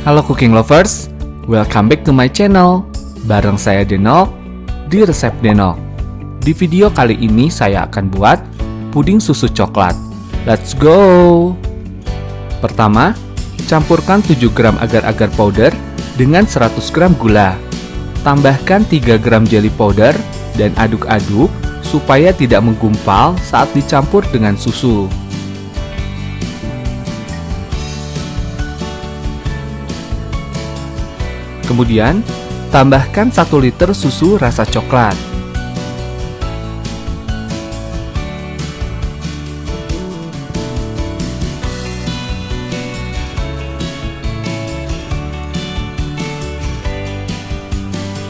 Halo cooking lovers, welcome back to my channel. Bareng saya Denok di Resep Denok. Di video kali ini saya akan buat puding susu coklat. Let's go! Pertama, campurkan 7 gram agar-agar powder dengan 100 gram gula. Tambahkan 3 gram jelly powder dan aduk-aduk supaya tidak menggumpal saat dicampur dengan susu. Kemudian, tambahkan 1 liter susu rasa coklat.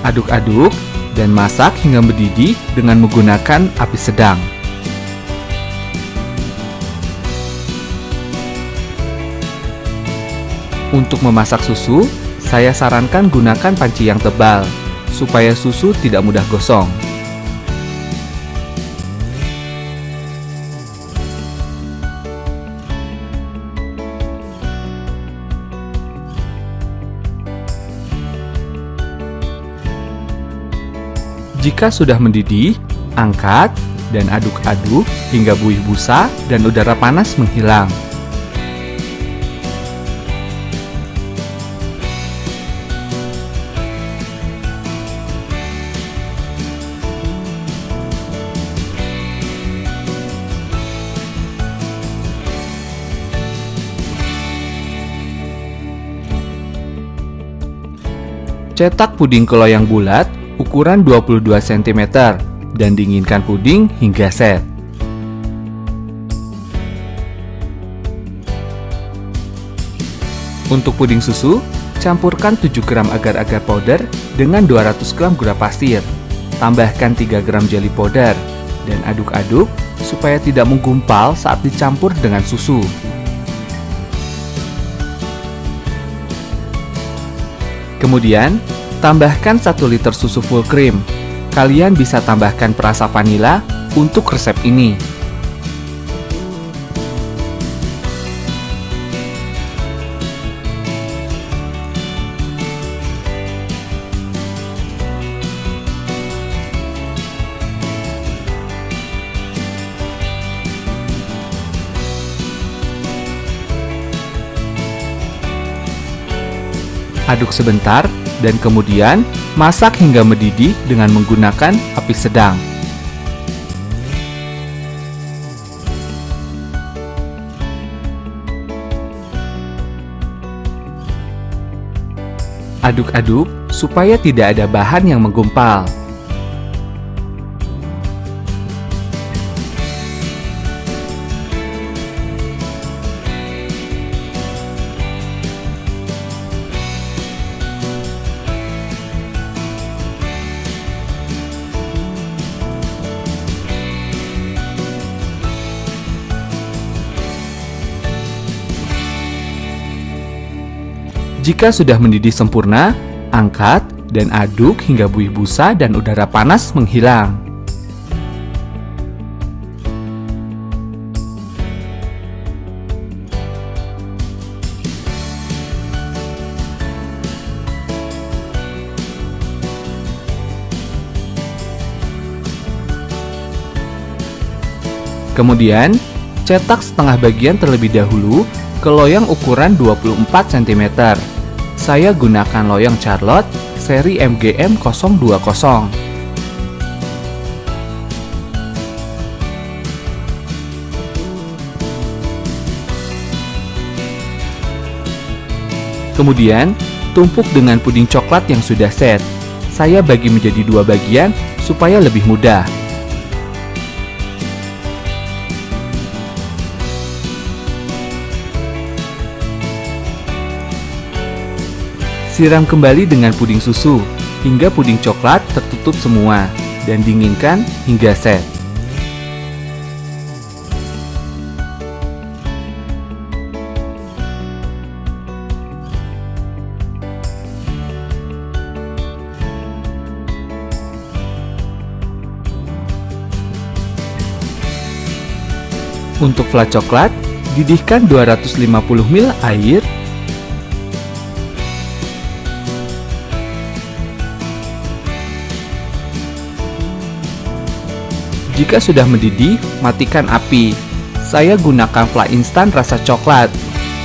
Aduk-aduk dan masak hingga mendidih dengan menggunakan api sedang. Untuk memasak susu, saya sarankan gunakan panci yang tebal, supaya susu tidak mudah gosong. Jika sudah mendidih, angkat dan aduk-aduk hingga buih busa dan udara panas menghilang. Cetak puding ke loyang bulat ukuran 22 cm dan dinginkan puding hingga set. Untuk puding susu, campurkan 7 gram agar-agar powder dengan 200 gram gula pasir. Tambahkan 3 gram jelly powder dan aduk-aduk supaya tidak menggumpal saat dicampur dengan susu. Kemudian, tambahkan 1 liter susu full cream. Kalian bisa tambahkan perasa vanila untuk resep ini. Aduk sebentar dan kemudian masak hingga mendidih dengan menggunakan api sedang. Aduk-aduk supaya tidak ada bahan yang menggumpal. Jika sudah mendidih sempurna, angkat dan aduk hingga buih busa dan udara panas menghilang. Kemudian, cetak setengah bagian terlebih dahulu ke loyang ukuran 24 cm. Saya gunakan loyang Charlotte seri MGM 020. Kemudian, tumpuk dengan puding coklat yang sudah set. Saya bagi menjadi 2 bagian supaya lebih mudah. Siram kembali dengan puding susu hingga puding coklat tertutup semua dan dinginkan hingga set. Untuk flat coklat, didihkan 250 ml air Jika sudah mendidih, matikan api. Saya gunakan fla instan rasa coklat.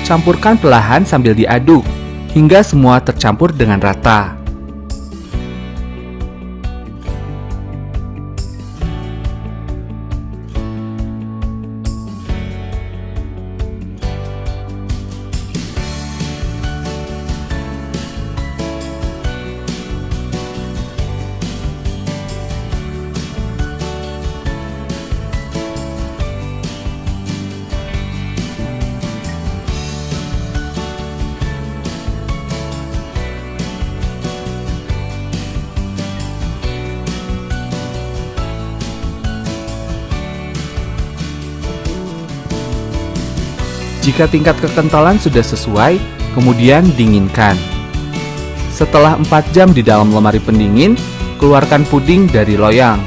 Campurkan perlahan sambil diaduk, hingga semua tercampur dengan rata. Jika tingkat kekentalan sudah sesuai, kemudian dinginkan. Setelah 4 jam di dalam lemari pendingin, keluarkan puding dari loyang.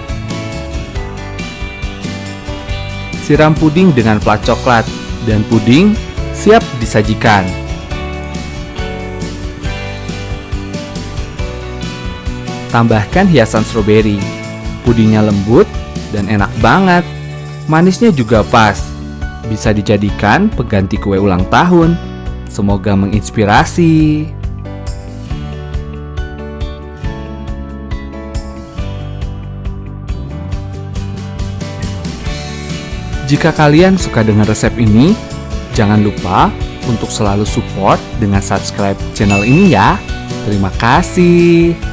Siram puding dengan plat coklat, dan puding siap disajikan. Tambahkan hiasan stroberi. Pudingnya lembut dan enak banget. Manisnya juga pas. Bisa dijadikan pengganti kue ulang tahun. Semoga menginspirasi. Jika kalian suka dengan resep ini, jangan lupa untuk selalu support dengan subscribe channel ini ya. Terima kasih.